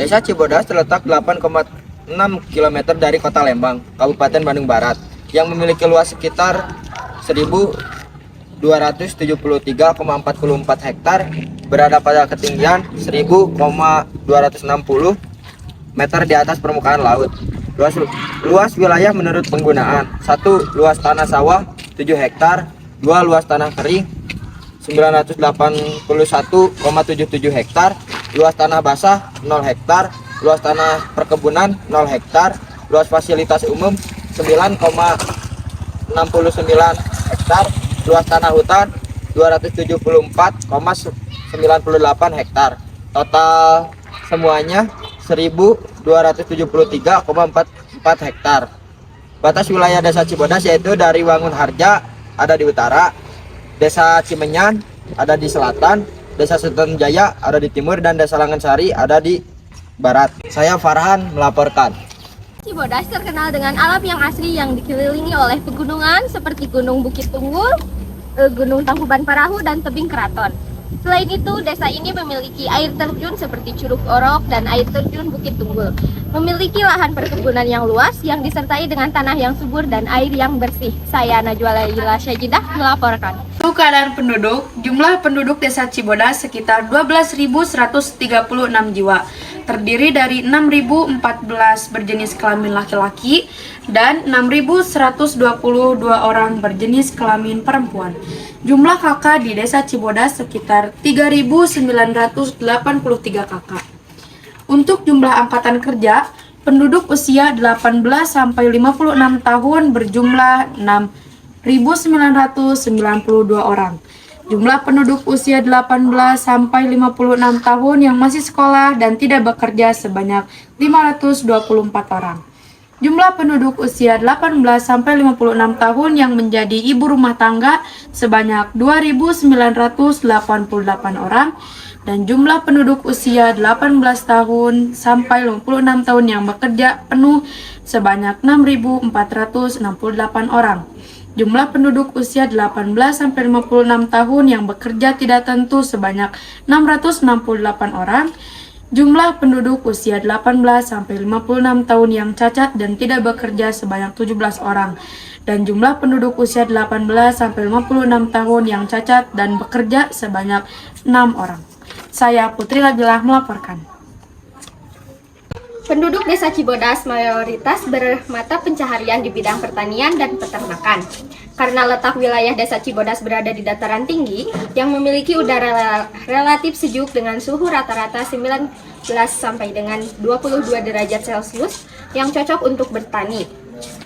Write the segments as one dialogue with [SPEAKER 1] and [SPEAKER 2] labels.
[SPEAKER 1] Desa Cibodas terletak 8,6 km dari Kota Lembang, Kabupaten Bandung Barat, yang memiliki luas sekitar 1.273,44 hektar, berada pada ketinggian 1.260 meter di atas permukaan laut. Luas wilayah menurut penggunaan: 1. Luas tanah sawah 7 hektar, 2. Luas tanah kering 981,77 hektar, luas tanah basah 0 hektar, luas tanah perkebunan 0 hektar, luas fasilitas umum 9,69 hektar, luas tanah hutan 274,98 hektar. Total semuanya 1.273,44 hektar. Batas wilayah Desa Cibodas yaitu dari Wangun Harja ada di utara, Desa Cimenyan ada di selatan, Desa Sultan Jaya ada di timur, dan Desa Langensari ada di barat. Saya Farhan melaporkan.
[SPEAKER 2] Cibodas terkenal dengan alam yang asri yang dikelilingi oleh pegunungan seperti Gunung Bukit Tunggul, Gunung Tangkuban Parahu, dan Tebing Keraton. Selain itu, desa ini memiliki air terjun seperti Curug Orok dan air terjun Bukit Tunggul. Memiliki lahan perkebunan yang luas yang disertai dengan tanah yang subur dan air yang bersih. Saya Najwa Laila Syajidah melaporkan.
[SPEAKER 3] Untuk keadaan penduduk, jumlah penduduk desa Cibodas sekitar 12.136 jiwa, terdiri dari 6.014 berjenis kelamin laki-laki dan 6.122 orang berjenis kelamin perempuan. Jumlah kakak di desa Cibodas sekitar 3.983 kakak. Untuk jumlah angkatan kerja, penduduk usia 18 sampai 56 tahun berjumlah 6.992 orang. Jumlah penduduk usia 18 sampai 56 tahun yang masih sekolah dan tidak bekerja sebanyak 524 orang. Jumlah penduduk usia 18 sampai 56 tahun yang menjadi ibu rumah tangga sebanyak 2.988 orang, dan jumlah penduduk usia 18 tahun sampai 56 tahun yang bekerja penuh sebanyak 6.468 orang. Jumlah penduduk usia 18 sampai 56 tahun yang bekerja tidak tentu sebanyak 668 orang. Jumlah penduduk usia 18 sampai 56 tahun yang cacat dan tidak bekerja sebanyak 17 orang. Dan jumlah penduduk usia 18 sampai 56 tahun yang cacat dan bekerja sebanyak 6 orang. Saya Putri Labilah melaporkan.
[SPEAKER 2] Penduduk desa Cibodas mayoritas bermata pencaharian di bidang pertanian dan peternakan. Karena letak wilayah desa Cibodas berada di dataran tinggi yang memiliki udara relatif sejuk dengan suhu rata-rata 19 sampai dengan 22 derajat Celcius yang cocok untuk bertani.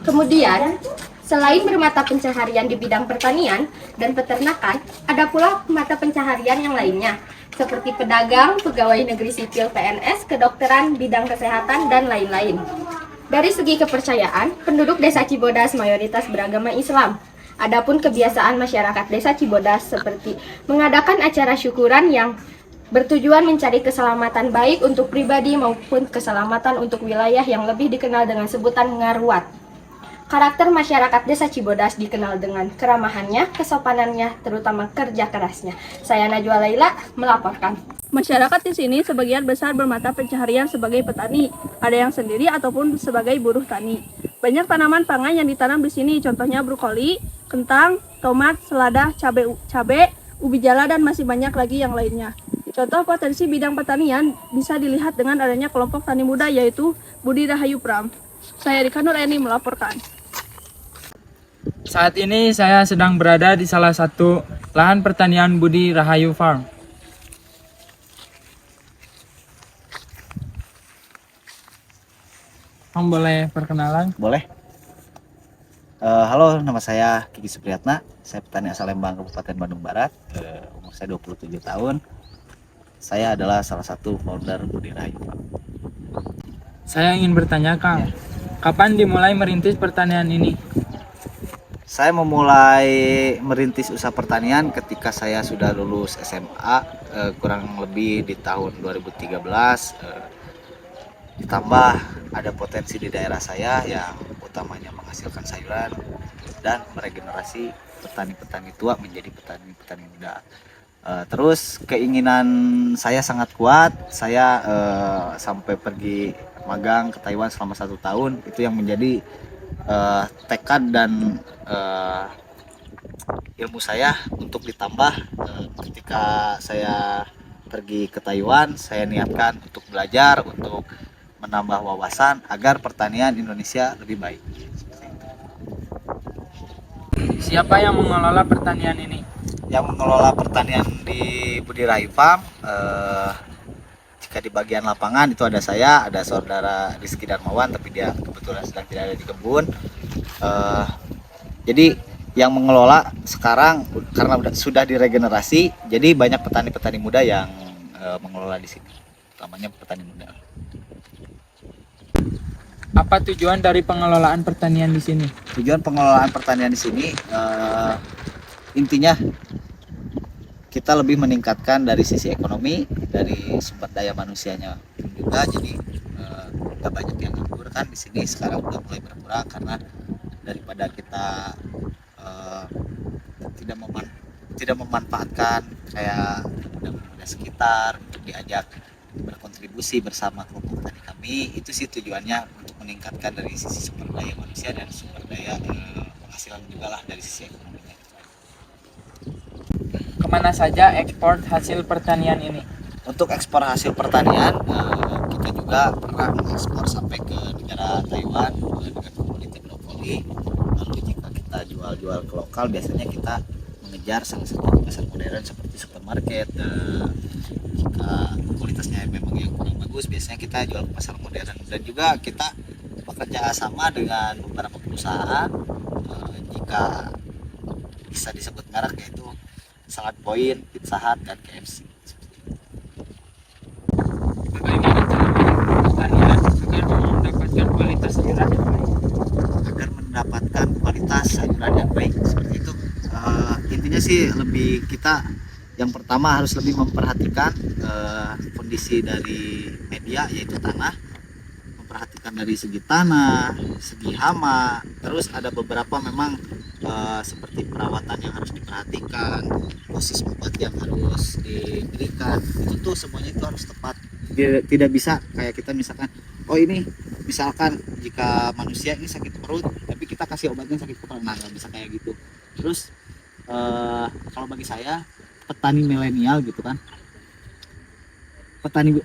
[SPEAKER 2] Kemudian, selain bermata pencaharian di bidang pertanian dan peternakan, ada pula mata pencaharian yang lainnya, seperti pedagang, pegawai negeri sipil PNS, kedokteran, bidang kesehatan, dan lain-lain. Dari segi kepercayaan, penduduk desa Cibodas mayoritas beragama Islam. Adapun kebiasaan masyarakat desa Cibodas seperti mengadakan acara syukuran yang bertujuan mencari keselamatan baik untuk pribadi maupun keselamatan untuk wilayah yang lebih dikenal dengan sebutan ngarwat. Karakter masyarakat desa Cibodas dikenal dengan keramahannya, kesopanannya, terutama kerja kerasnya. Saya Najwa Laila melaporkan.
[SPEAKER 4] Masyarakat di sini sebagian besar bermata pencaharian sebagai petani, ada yang sendiri ataupun sebagai buruh tani. Banyak tanaman pangan yang ditanam di sini, contohnya brokoli, kentang, tomat, selada, cabai, ubi jala, dan masih banyak lagi yang lainnya. Contoh potensi bidang pertanian bisa dilihat dengan adanya kelompok tani muda yaitu Budi Rahayu Pram. Saya Rika Nur Eni melaporkan.
[SPEAKER 5] Saat ini saya sedang berada di salah satu lahan pertanian Budi Rahayu Farm. Om boleh perkenalan?
[SPEAKER 6] Boleh. Halo, nama saya Kiki Supriyatna. Saya petani asal Lembang, Kabupaten Bandung Barat. Umur saya 27 tahun. Saya adalah salah satu founder Budi Rahayu Farm.
[SPEAKER 5] Saya ingin bertanya, Kang, kapan dimulai merintis pertanian ini?
[SPEAKER 6] Saya memulai merintis usaha pertanian ketika saya sudah lulus SMA, kurang lebih di tahun 2013. Ditambah ada potensi di daerah saya yang utamanya menghasilkan sayuran dan meregenerasi petani-petani tua menjadi petani-petani muda. Terus keinginan saya sangat kuat. Saya sampai pergi magang ke Taiwan selama 1 tahun. Itu yang menjadi tekad dan ilmu saya untuk ditambah ketika saya pergi ke Taiwan. Saya niatkan untuk belajar, untuk menambah wawasan agar pertanian Indonesia lebih baik.
[SPEAKER 5] Siapa yang mengelola pertanian ini?
[SPEAKER 6] Yang mengelola pertanian di Budirayu Farm, jika di bagian lapangan itu ada saya, ada saudara Rizky Darmawan, tapi dia kebetulan sedang tidak ada di kebun. Jadi yang mengelola sekarang karena sudah diregenerasi, jadi banyak petani-petani muda yang mengelola di sini, utamanya petani muda.
[SPEAKER 5] Apa tujuan dari pengelolaan pertanian di sini?
[SPEAKER 6] Tujuan pengelolaan pertanian di sini intinya kita lebih meningkatkan dari sisi ekonomi, dari sumber daya manusianya juga. Jadi nggak banyak yang nganggur kan di sini, sekarang udah mulai berkurang karena daripada kita tidak memanfaatkan kayak muda-muda sekitar untuk diajak berkontribusi bersama kelompok tani kami. Itu sih tujuannya, untuk meningkatkan dari sisi sumber daya manusia dan sumber daya penghasilan juga lah dari sisi ekonominya.
[SPEAKER 5] Kemana saja ekspor hasil pertanian ini?
[SPEAKER 6] Untuk ekspor hasil pertanian, kita juga pernah mengekspor sampai ke negara Taiwan dengan komoditi brokoli. Lalu jika kita jual ke lokal, biasanya kita mengejar salah satu pasar modern seperti supermarket. Jika kualitasnya memang yang kurang bagus, biasanya kita jual ke pasar modern. Dan juga kita bekerja sama dengan beberapa perusahaan, jika bisa disebut merek, yaitu Salad Point, Pizza Hut, dan KFC.
[SPEAKER 5] Bagaimana cara pertanian agar mendapatkan kualitas sayuran yang baik?
[SPEAKER 6] Agar mendapatkan kualitas sayuran yang baik seperti itu, intinya sih lebih kita yang pertama harus lebih memperhatikan kondisi dari media, yaitu tanah, memperhatikan dari segi tanah, segi hama. Terus ada beberapa memang seperti perawatan yang harus diperhatikan, dosis obat yang harus diberikan, itu tuh semuanya itu harus tepat. Tidak bisa kayak kita misalkan, oh ini misalkan jika manusia ini sakit perut tapi kita kasih obatnya sakit kepala, nah nggak bisa kayak gitu. Terus kalau bagi saya petani milenial gitu kan, petani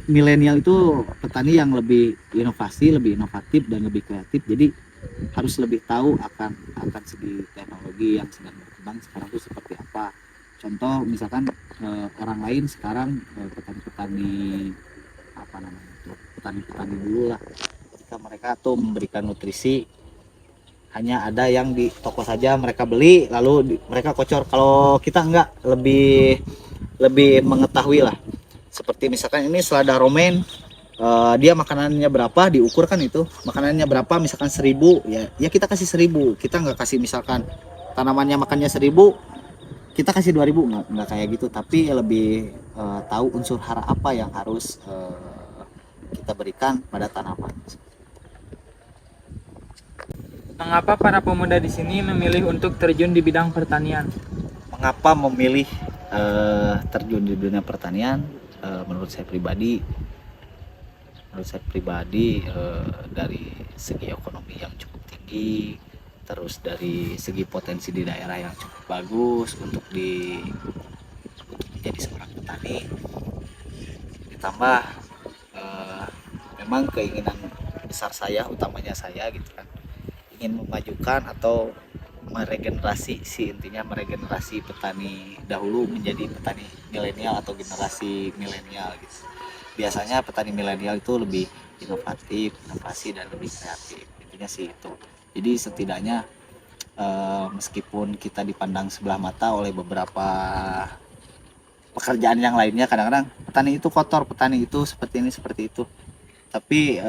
[SPEAKER 6] milenial itu petani yang lebih inovasi, lebih inovatif dan lebih kreatif. Jadi harus lebih tahu akan segi teknologi yang sedang berkembang sekarang itu seperti apa. Contoh misalkan orang lain sekarang petani-petani petani dulu lah, ketika mereka tuh memberikan nutrisi hanya ada yang di toko saja mereka beli lalu mereka kocor. Kalau kita enggak, lebih mengetahui lah. Seperti misalkan ini selada romaine, dia makanannya berapa, diukur kan itu makanannya berapa, misalkan 1000 ya kita kasih 1000. Kita nggak kasih misalkan tanamannya makannya 1000 kita kasih 2000, nggak kayak gitu. Tapi lebih tahu unsur hara apa yang harus kita berikan pada tanaman.
[SPEAKER 5] Mengapa para pemuda di sini memilih untuk terjun di bidang pertanian?
[SPEAKER 6] Mengapa memilih terjun di dunia pertanian? Menurut saya pribadi dari segi ekonomi yang cukup tinggi, terus dari segi potensi di daerah yang cukup bagus untuk menjadi seorang petani, ditambah memang keinginan besar saya, utamanya saya gitu kan, ingin memajukan atau meregenerasi meregenerasi petani dahulu menjadi petani milenial atau generasi milenial gitu. Biasanya petani milenial itu lebih inovatif, inovasi, dan lebih kreatif. Intinya sih itu. Jadi setidaknya meskipun kita dipandang sebelah mata oleh beberapa pekerjaan yang lainnya, kadang-kadang petani itu kotor, petani itu seperti ini seperti itu. Tapi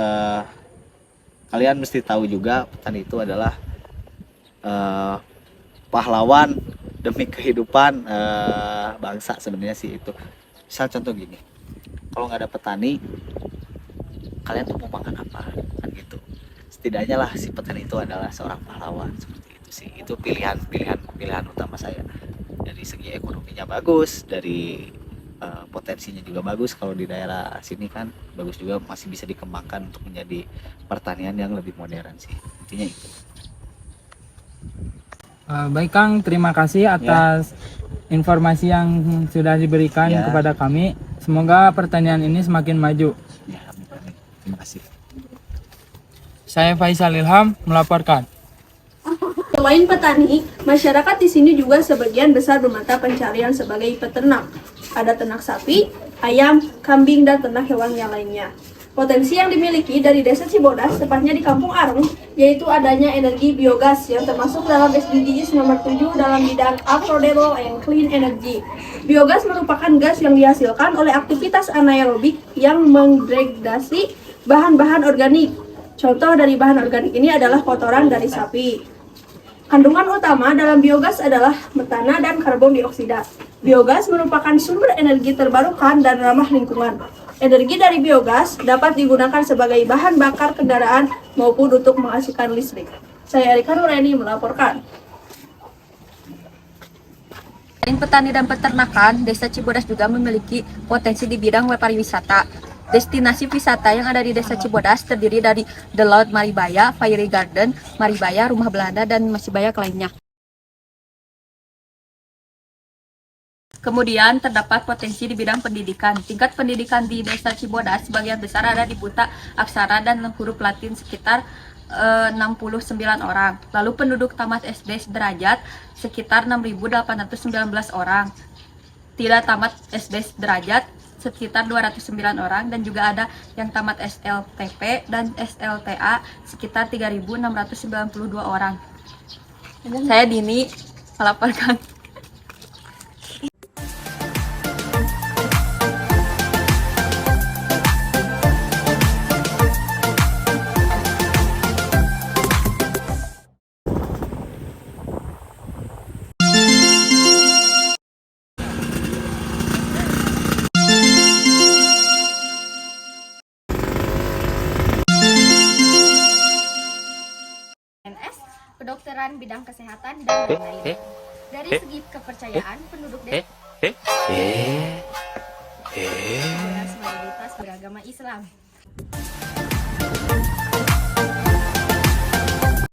[SPEAKER 6] kalian mesti tahu juga petani itu adalah pahlawan demi kehidupan bangsa sebenarnya sih itu. Misal contoh gini, kalau nggak ada petani, kalian tuh mau makan apa kan gitu. Setidaknya lah si petani itu adalah seorang pahlawan, seperti itu sih. Itu pilihan utama saya. dari segi ekonominya bagus, dari potensinya juga bagus. Kalau di daerah sini kan bagus juga, masih bisa dikembangkan untuk menjadi pertanian yang lebih modern sih, intinya itu.
[SPEAKER 5] Baik Kang, terima kasih atas informasi yang sudah diberikan
[SPEAKER 6] Ya.
[SPEAKER 5] kepada kami. Semoga pertanian ini semakin maju.
[SPEAKER 6] Ya, amin, amin. Terima kasih.
[SPEAKER 5] Saya Faisal Ilham melaporkan.
[SPEAKER 4] Selain petani, masyarakat di sini juga sebagian besar bermata pencarian sebagai peternak. Ada ternak sapi, ayam, kambing, dan ternak hewan yang lainnya. Potensi yang dimiliki dari Desa Cibodas, tepatnya di Kampung Arung, yaitu adanya energi biogas yang termasuk dalam SDGs nomor 7 dalam bidang Affordable and Clean Energy. Biogas merupakan gas yang dihasilkan oleh aktivitas anaerobik yang mendegradasi bahan-bahan organik. Contoh dari bahan organik ini adalah kotoran dari sapi. Kandungan utama dalam biogas adalah metana dan karbon dioksida. Biogas merupakan sumber energi terbarukan dan ramah lingkungan. Energi dari biogas dapat digunakan sebagai bahan bakar kendaraan maupun untuk menghasilkan listrik. Saya Erika Nureni melaporkan.
[SPEAKER 2] Selain petani dan peternakan, Desa Cibodas juga memiliki potensi di bidang pariwisata. Destinasi wisata yang ada di Desa Cibodas terdiri dari The Laut Maribaya, Fairy Garden, Maribaya, Rumah Belanda, dan masih banyak lainnya. Kemudian terdapat potensi di bidang pendidikan. Tingkat pendidikan di Desa Cibodas sebagian besar ada di buta aksara dan huruf Latin sekitar 69 orang. Lalu penduduk tamat SD sederajat sekitar 6.819 orang. Tidak tamat SD sederajat sekitar 209 orang, dan juga ada yang tamat SLTP dan SLTA sekitar 3.692 orang. Saya Dini melaporkan. PNS, kedokteran bidang kesehatan, dan lain-lain. Dari segi kepercayaan, penduduk Desa mayoritas beragama Islam.